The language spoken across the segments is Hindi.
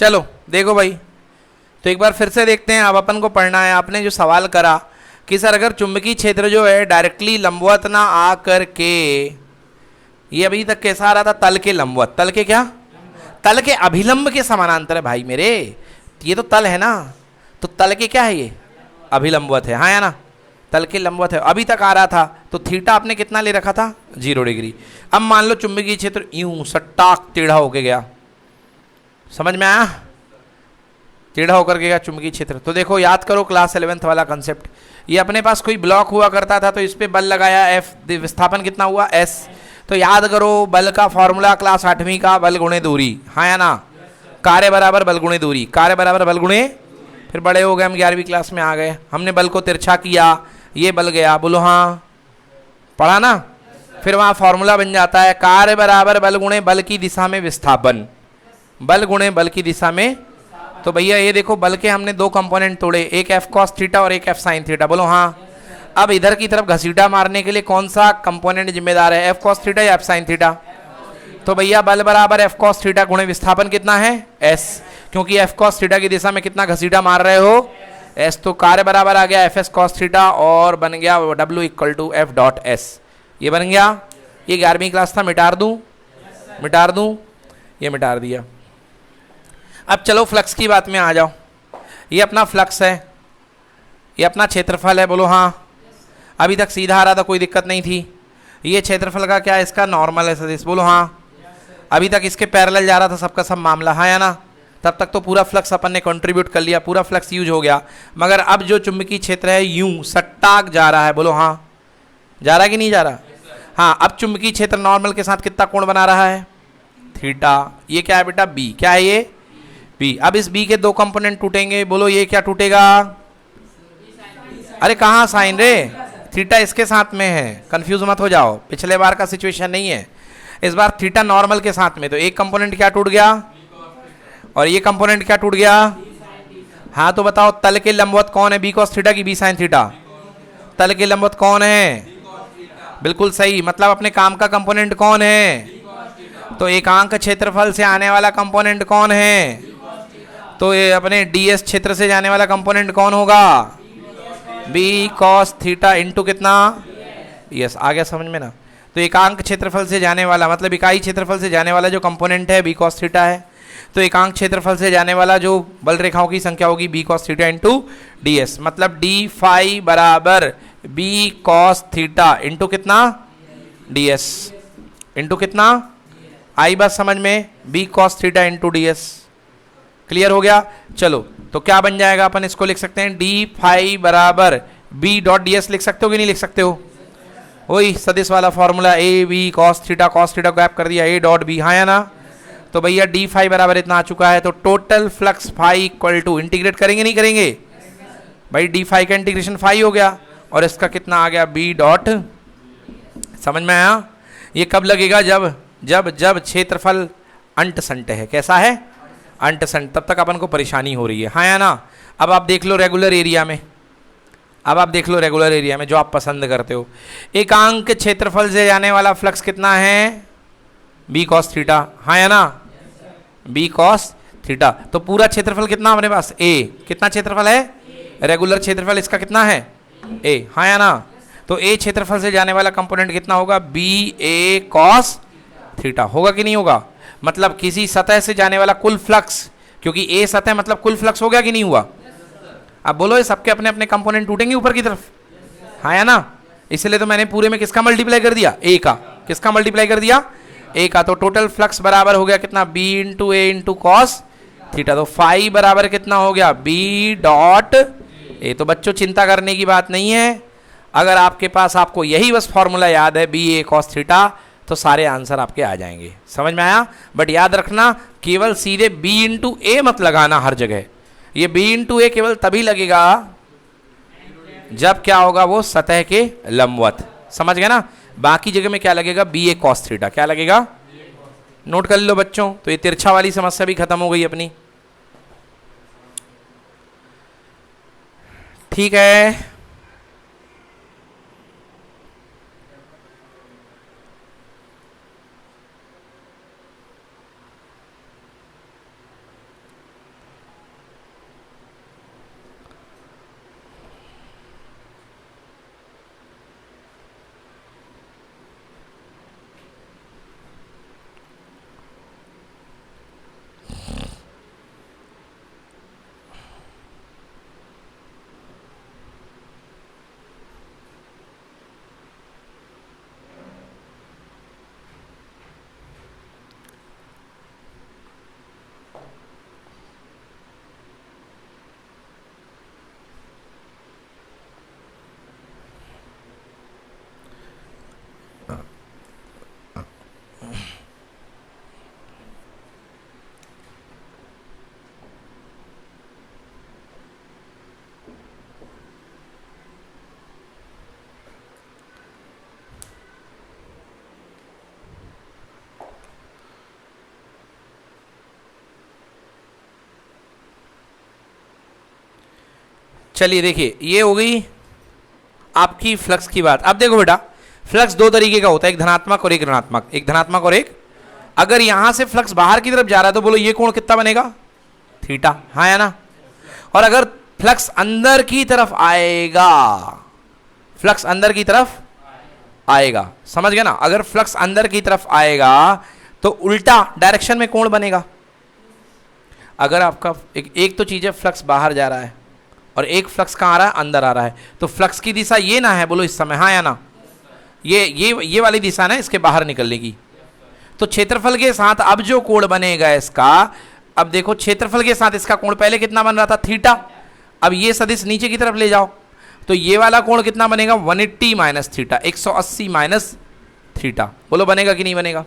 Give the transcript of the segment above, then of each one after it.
चलो देखो भाई, तो एक बार फिर से देखते हैं। अब अपन को पढ़ना है, आपने जो सवाल करा कि सर अगर चुंबकीय क्षेत्र जो है डायरेक्टली लंबवत ना आ करके, ये अभी तक कैसा आ रहा था, तल के लंबवत, तल के क्या, तल के अभिलंब के समानांतर है भाई मेरे, ये तो तल है ना, तो तल के क्या है, ये अभिलंबवत है, हाँ या ना, तल के लंबवत है। अभी तक आ रहा था तो थीटा आपने कितना ले रखा था, 0 डिग्री। अब मान लो चुंबकीय क्षेत्र यूं सट्टाक टेढ़ा होके गया, समझ में आया, टेढ़ा होकर के गया चुंबकीय क्षेत्र। तो देखो याद करो क्लास 11th वाला कंसेप्ट, ये अपने पास कोई ब्लॉक हुआ करता था तो इस पर बल लगाया F, विस्थापन कितना हुआ S। तो याद करो बल का फॉर्मूला क्लास 8वीं का, बल गुणे दूरी, हाँ या ना, कार्य बराबर बल गुणे दूरी, कार्य बराबर बल गुणे, फिर बड़े हो गए हम 11वीं क्लास में आ गए, हमने बल को तिरछा किया, ये बल गया, बोलो हाँ, पढ़ा ना। फिर वहाँ फॉर्मूला बन जाता है कार्य बराबर बल गुणे बल की दिशा में विस्थापन, बल गुणे बल की दिशा में। तो भैया ये देखो बल के हमने 2 कंपोनेंट तोड़े, एक F cos थीटा और एक F sin थीटा, बोलो हाँ। अब इधर की तरफ घसीटा मारने के लिए कौन सा कंपोनेंट जिम्मेदार है, F cos थीटा या F sin थीटा। तो भैया बल बराबर F cos थीटा गुणे विस्थापन कितना है S, क्योंकि F cos थीटा की दिशा में कितना घसीटा मार रहे हो S, तो कार्य बराबर आ गया Fs cos थीटा और बन गया W equal to F dot S, ये बन गया। ये 11वीं क्लास था, मिटार दूं, मिटार दूं, ये मिटार दिया। अब चलो फ्लक्स की बात में आ जाओ, ये अपना फ्लक्स है, ये अपना क्षेत्रफल है, बोलो हाँ। अभी तक सीधा आ रहा था, कोई दिक्कत नहीं थी। ये क्षेत्रफल का क्या है, इसका नॉर्मल है सदिश, बोलो हाँ। अभी तक इसके पैरेलल जा रहा था सबका सब मामला, हाँ या ना। तब तक तो पूरा फ्लक्स अपन ने कंट्रीब्यूट कर लिया, पूरा फ्लक्स यूज हो गया। मगर अब जो चुंबकीय क्षेत्र है यूं सट्टाक जा रहा है, बोलो हाँ, जा रहा है कि नहीं जा रहा। हाँ, अब चुंबकीय क्षेत्र नॉर्मल के साथ कितना कोण बना रहा है, थीटा। ये क्या है बेटा, बी, क्या है ये, बी। अब इस बी के 2 कंपोनेंट टूटेंगे, बोलो ये क्या टूटेगा, अरे कहाँ साइन रे, थीटा इसके साथ में है, कंफ्यूज मत हो जाओ, पिछले बार का सिचुएशन नहीं है, इस बार थीटा नॉर्मल के साथ में। तो एक कंपोनेंट क्या टूट गया और ये कंपोनेंट क्या टूट गया। हाँ तो बताओ तल के लंबवत कौन है, बी कॉस थीटा की बी साइन थीटा, तल के लंबवत कौन है, बिल्कुल सही, मतलब अपने काम का कंपोनेंट कौन है, तो एकांक क्षेत्रफल से आने वाला कंपोनेंट कौन है, तो ये अपने ds क्षेत्र से जाने वाला कंपोनेंट कौन होगा, बी कॉस थीटा इंटू कितना, यस आ गया समझ में ना। तो एकांक क्षेत्रफल से जाने वाला मतलब इकाई क्षेत्रफल से जाने वाला जो कंपोनेंट है बी कॉस थीटा है, तो एकांक क्षेत्रफल से जाने वाला जो बल रेखाओं की संख्या होगी B cos theta into ds, मतलब डी फाई बराबर बी कॉस थीटा इंटू कितना, ds इंटू कितना, आई बात समझ में, B cos theta into ds। Clear हो गया। चलो तो क्या बन जाएगा, अपन इसको लिख सकते हैं डी फाई बराबर बी डॉट ds, लिख सकते हो कि नहीं लिख सकते हो, वही सदिश वाला formula, A B cos theta को गैप कर दिया, ए डॉट बी, हाँ या ना। तो भैया डी फाई बराबर इतना आ चुका है, तो total flux phi equal to, integrate करेंगे नहीं करेंगे भाई, डी फाई का इंटीग्रेशन फाई हो गया और इसका कितना आ गया बी डॉट, समझ में आया। ये कब लगेगा, जब जब जब क्षेत्रफल अंट संट है, कैसा है, अंट संट, तब तक अपन को परेशानी हो रही है, हाँ या ना। अब आप देख लो रेगुलर एरिया में, अब आप देख लो रेगुलर एरिया में जो आप पसंद करते हो, एकांक क्षेत्रफल से जाने वाला फ्लक्स कितना है, बी कॉस थीटा, हाँ या ना, बी कॉस थीटा। तो पूरा क्षेत्रफल कितना हमारे पास, ए, कितना क्षेत्रफल है, रेगुलर क्षेत्रफल इसका कितना है, ए, हाँ या ना। तो ए क्षेत्रफल से जाने वाला कंपोनेंट कितना होगा, बी ए कॉस थीटा, होगा कि नहीं होगा, मतलब किसी सतह से जाने वाला कुल फ्लक्स, क्योंकि ए सतह मतलब कुल फ्लक्स हो गया कि नहीं हुआ। अब बोलो ये सबके अपने अपने कंपोनेंट टूटेंगे ऊपर की तरफ, हाँ या ना। इसलिए तो मैंने पूरे में किसका मल्टीप्लाई कर दिया, ए का, किसका मल्टीप्लाई कर दिया, ए का। तो टोटल फ्लक्स बराबर हो गया कितना, बी इंटू ए इंटू कॉस थीटा, तो फाई बराबर कितना हो गया, बी डॉट ए। तो बच्चों चिंता करने की बात नहीं है, अगर आपके पास आपको यही बस फॉर्मूला याद है बी ए कॉस थीटा, तो सारे आंसर आपके आ जाएंगे, समझ में आया। बट याद रखना केवल सीधे b इंटू ए मत लगाना हर जगह, ये b इंटू ए केवल तभी लगेगा जब क्या होगा, वो सतह के लंबवत, समझ गए ना। बाकी जगह में क्या लगेगा, बी ए कॉस थीटा, क्या लगेगा, नोट कर लो बच्चों। तो ये तिरछा वाली समस्या भी खत्म हो गई अपनी, ठीक है। चलिए देखिए, ये हो गई आपकी फ्लक्स की बात। अब देखो बेटा, फ्लक्स दो तरीके का होता है, एक धनात्मक और एक ऋणात्मक, एक धनात्मक और एक। अगर यहां से फ्लक्स बाहर की तरफ जा रहा है तो बोलो ये कोण कितना बनेगा, थीटा, हाँ या ना। और अगर फ्लक्स अंदर की तरफ आएगा, फ्लक्स अंदर की तरफ आएगा, समझ गए ना, अगर फ्लक्स अंदर की तरफ आएगा तो उल्टा डायरेक्शन में कोण बनेगा। अगर आपका एक तो चीज है फ्लक्स बाहर जा रहा है और एक फ्लक्स कहाँ आ रहा है, अंदर आ रहा है, तो फ्लक्स की दिशा ये ना है, बोलो इस समय, हाँ या ना, ये वाली दिशा ना इसके बाहर निकलने की। तो क्षेत्रफल के साथ अब जो कोण बनेगा इसका, अब देखो क्षेत्रफल के साथ इसका कोण पहले कितना बन रहा था, थीटा। अब ये सदिश नीचे की तरफ ले जाओ तो ये वाला कोण कितना बनेगा, 180 माइनस थीटा, 180 माइनस थीटा। बोलो बनेगा कि नहीं बनेगा।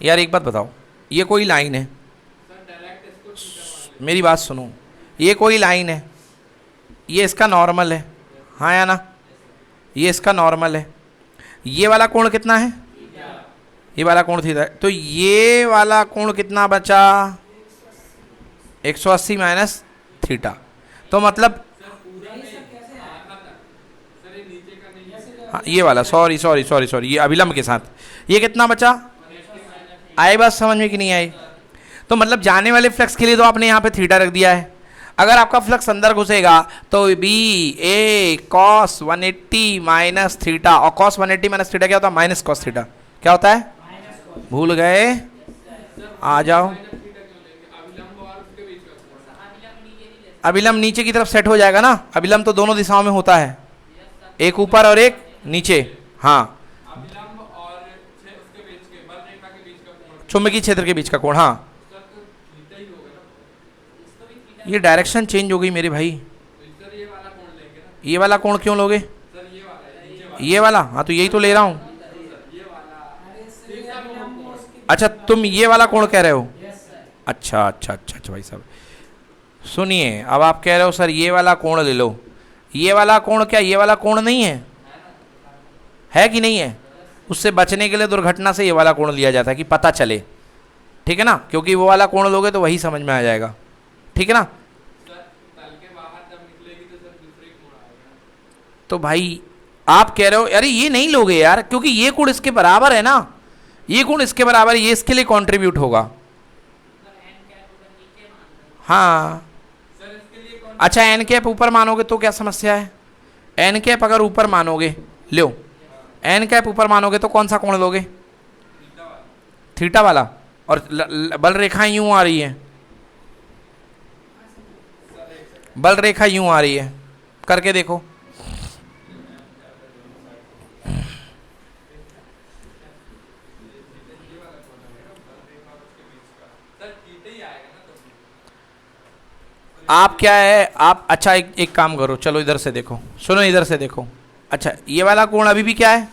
यार एक बात बताओ, ये कोई लाइन है, मेरी बात सुनो, ये कोई लाइन है, ये इसका नॉर्मल है, हाँ या ना, ये इसका नॉर्मल है, ये वाला कोण कितना है, ये वाला कोण थीटा, तो ये वाला कोण कितना बचा, 180 माइनस थीटा। तो मतलब हाँ, ये वाला सॉरी, ये अभिलंब के साथ ये कितना बचा, आए बात समझ में कि नहीं आई। तो मतलब जाने वाले फ्लक्स के लिए तो आपने यहाँ पे थीटा रख दिया है। अगर आपका फ्लक्स अंदर घुसेगा तो बी ए कॉस 180 माइनस थीटा, और कॉस 180 माइनस थीटा क्या होता है, माइनस कॉस थीटा। क्या होता है, भूल गए, आ जाओ। अभिलंब नीचे की तरफ सेट हो जाएगा ना, अभिलंब तो दोनों दिशाओं में होता है, एक ऊपर और एक नीचे। हाँ, चुंबकीय क्षेत्र के बीच का कोण, हाँ। ये डायरेक्शन चेंज हो गई मेरे भाई, ये वाला कोण क्यों लोगे, ये वाला, हाँ तो यही तो ले रहा हूं। अच्छा तुम ये वाला कोण कह रहे हो, अच्छा भाई साहब सुनिए, अब आप कह रहे हो सर ये वाला कोण ले लो, ये वाला कोण क्या ये वाला कोण नहीं है कि नहीं है। उससे बचने के लिए दुर्घटना से ये वाला कोण लिया जाता है कि पता चले, ठीक है ना, क्योंकि वो वाला कोण लोगे तो वही समझ में आ जाएगा, ठीक है ना। तो भाई आप कह रहे हो अरे ये नहीं लोगे यार, क्योंकि ये कोण इसके बराबर है ना, ये कोण इसके बराबर है, ये इसके लिए कंट्रीब्यूट होगा। हाँ अच्छा, एन कैप ऊपर मानोगे तो क्या समस्या है, एन कैप अगर ऊपर मानोगे, लो एन कैप ऊपर मानोगे तो कौन सा कोण लोगे, थीटा वाला, और बल रेखा यूं आ रही है, बल रेखा यूं आ रही है, करके देखो। आप क्या है, आप अच्छा एक काम करो, चलो इधर से देखो, सुनो इधर से देखो। अच्छा ये वाला कोण अभी भी क्या है,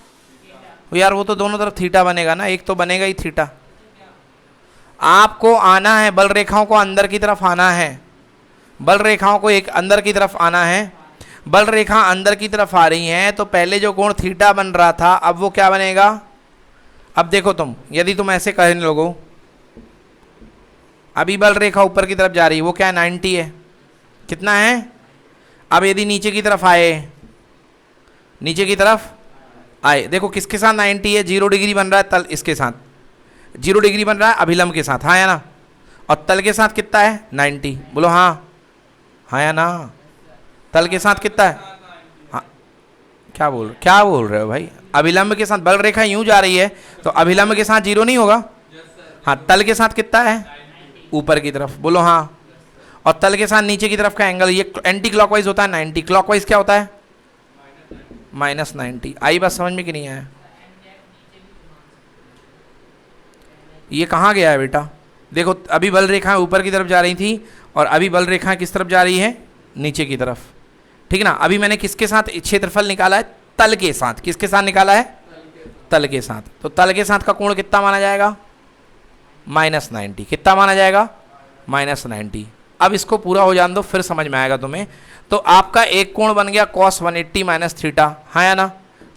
यार वो तो दोनों तरफ थीटा बनेगा ना, एक तो बनेगा ही थीटा। आपको आना है, बल रेखाओं को अंदर की तरफ आना है, बल रेखाओं को एक अंदर की तरफ आना है। बल रेखा अंदर की तरफ आ रही हैं तो पहले जो कोण थीटा बन रहा था अब वो क्या बनेगा। अब देखो तुम, यदि तुम ऐसे कहने लगो, अभी बल रेखा ऊपर की तरफ जा रही है, वो क्या है 90 है, कितना है। अब यदि नीचे की तरफ आए, नीचे की तरफ आए, देखो किसके साथ 90 है, 0 डिग्री बन रहा है तल, इसके साथ 0 डिग्री बन रहा है अभिलंब के साथ, हाँ या ना, और तल के साथ कितना है 90, बोलो हाँ, हाँ या ना, तल के साथ कितना है, हाँ क्या बोल रहे हो भाई, अभिलंब के साथ बल रेखा यूं जा रही है तो अभिलंब के साथ 0 नहीं होगा, हाँ तल के साथ कितना है ऊपर की तरफ, बोलो हाँ, और तल के साथ नीचे की तरफ का एंगल ये एंटी क्लॉकवाइज होता है 90, क्लॉकवाइज क्या होता है -90। आई बात समझ में कि नहीं आया। ये कहाँ गया है बेटा, देखो अभी बल रेखाएं ऊपर की तरफ जा रही थी और अभी बल रेखाएं किस तरफ जा रही है, नीचे की तरफ, ठीक है ना। अभी मैंने किसके साथ क्षेत्रफल निकाला है, तल के साथ, किसके साथ निकाला है, तल के साथ। तो तल के साथ का कोण कितना माना जाएगा, -90, कितना माना जाएगा -90। अब इसको पूरा हो जाने दो, फिर समझ में आएगा तुम्हें। तो आपका एक कोण बन गया cos 180 माइनस थीटा, हाँ या ना,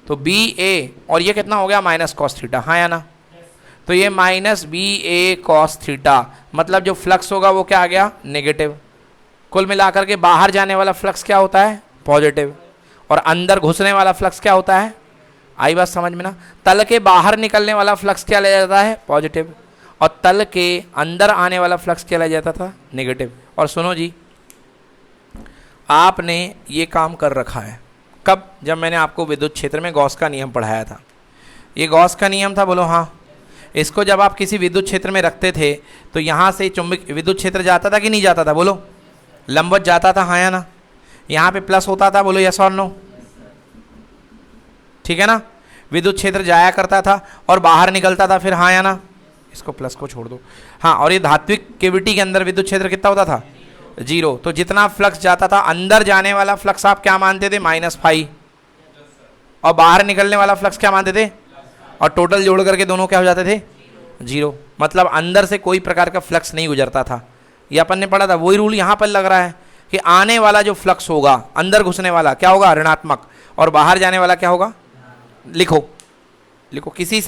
तो बी ए, और ये कितना हो गया -cos थीटा, हाँ या ना, तो ये -BA cos थीटा, मतलब जो फ्लक्स होगा वो क्या आ गया नेगेटिव कुल मिलाकर के बाहर जाने वाला फ्लक्स क्या होता है? पॉजिटिव। और अंदर घुसने वाला फ्लक्स क्या होता है? आई बात समझ में ना? तल के बाहर निकलने वाला फ्लक्स क्या ले जाता है? पॉजिटिव। और तल के अंदर आने वाला फ्लक्स क्या ले जाता था? नेगेटिव। और सुनो जी, आपने ये काम कर रखा है कब? जब मैंने आपको विद्युत क्षेत्र में गॉस का नियम पढ़ाया था। ये गॉस का नियम था, बोलो हाँ। इसको जब आप किसी विद्युत क्षेत्र में रखते थे तो यहाँ से चुंबक विद्युत क्षेत्र जाता था कि नहीं जाता था? बोलो लंबवत जाता था, हाँ या ना? यहाँ पे प्लस होता था, बोलो यस और नो? ठीक है ना? विद्युत क्षेत्र जाया करता था और बाहर निकलता था, फिर हाँ या ना? इसको प्लस को छोड़ दो। हाँ, और ये धात्विक कैविटी के अंदर विद्युत क्षेत्र कितना होता था? 0। तो जितना फ्लक्स जाता था, अंदर जाने वाला फ्लक्स आप क्या मानते थे? -φ। और बाहर निकलने वाला फ्लक्स क्या मानते थे? और टोटल जोड़ करके दोनों क्या हो जाते थे? 0। मतलब अंदर से कोई प्रकार का फ्लक्स नहीं गुजरता था। ये अपन ने पढ़ा था, वही रूल यहाँ पर लग रहा है कि आने वाला जो फ्लक्स होगा, अंदर घुसने वाला क्या होगा? ऋणात्मक। और बाहर जाने वाला क्या होगा? लिखो लिखो, किसी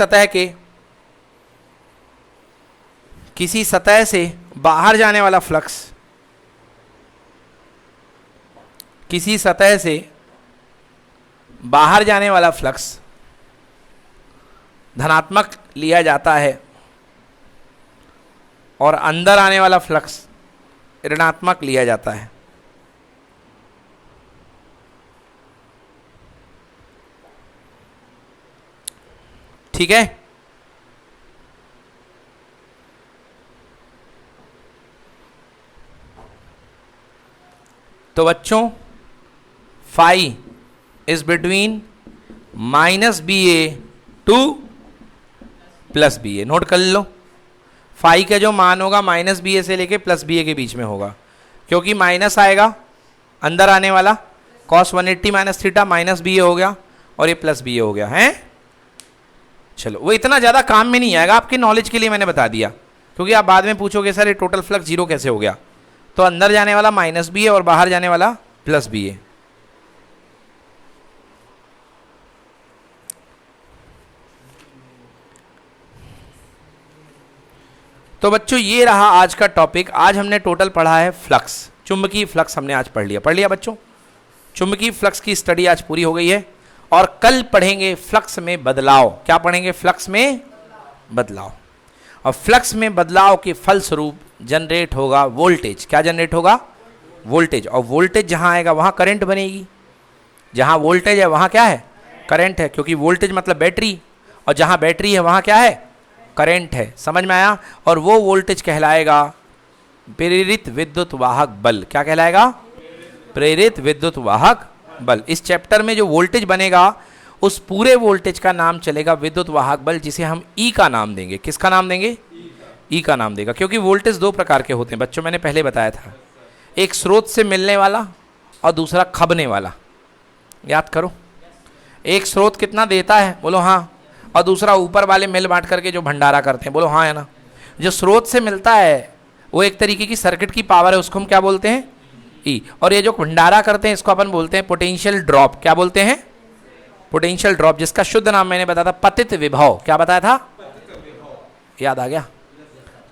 सतह से बाहर जाने वाला फ्लक्स, किसी सतह से बाहर जाने वाला फ्लक्स धनात्मक लिया जाता है और अंदर आने वाला फ्लक्स ऋणात्मक लिया जाता है। ठीक है? तो बच्चों phi is between -BA to +BA। Note कर लो, फाई का जो मान होगा -BA से लेके +BA के बीच में होगा, क्योंकि माइनस आएगा अंदर आने वाला, cos 180 - थीटा -BA हो गया और ये +BA हो गया है। चलो, वो इतना ज़्यादा काम में नहीं आएगा, आपके नॉलेज के लिए मैंने बता दिया, क्योंकि आप बाद में पूछोगे सर ये टोटल फ्लक्स 0 कैसे हो गया? तो अंदर जाने वाला -BA और बाहर जाने वाला +BA। तो बच्चों ये रहा आज का टॉपिक। आज हमने टोटल पढ़ा है फ्लक्स, चुंबकीय फ्लक्स हमने आज पढ़ लिया बच्चों। चुंबकीय फ्लक्स की स्टडी आज पूरी हो गई है और कल पढ़ेंगे फ्लक्स में बदलाव। क्या पढ़ेंगे? फ्लक्स में बदलाव। और फ्लक्स में बदलाव के फलस्वरूप जनरेट होगा वोल्टेज। क्या जनरेट होगा? वोल्टेज। और वोल्टेज जहां आएगा वहां करंट बनेगी। जहां वोल्टेज है वहां क्या है? करंट है, क्योंकि वोल्टेज मतलब बैटरी, और जहां बैटरी है वहां क्या है? करंट है। समझ में आया? और वो वोल्टेज कहलाएगा प्रेरित विद्युत वाहक बल। क्या कहलाएगा? प्रेरित विद्युत वाहक बल। इस चैप्टर में जो वोल्टेज बनेगा उस पूरे वोल्टेज का नाम चलेगा विद्युत वाहक बल, जिसे हम ई का नाम देंगे। किसका नाम देंगे? ई का नाम देगा। क्योंकि वोल्टेज दो प्रकार के होते हैं बच्चों, मैंने पहले बताया था, एक स्रोत से मिलने वाला और दूसरा खबने वाला। याद करो, एक स्रोत कितना देता है? बोलो हाँ। और दूसरा ऊपर वाले मिल बांट करके जो भंडारा करते हैं। बोलो हाँ है ना? जो स्रोत से मिलता है वो एक तरीके की सर्किट की पावर है, उसको हम क्या बोलते हैं? ई। और ये जो भंडारा करते हैं इसको अपन बोलते हैं पोटेंशियल ड्रॉप। क्या बोलते हैं? पोटेंशियल ड्रॉप, जिसका शुद्ध नाम मैंने बताया था पतित विभव। क्या बताया था? याद आ गया?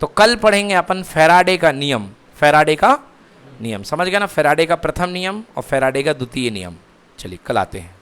तो कल पढ़ेंगे अपन फैराडे का नियम। फैराडे का नियम समझ गया ना? फैराडे का प्रथम नियम और फैराडे का द्वितीय नियम। चलिए कल आते हैं।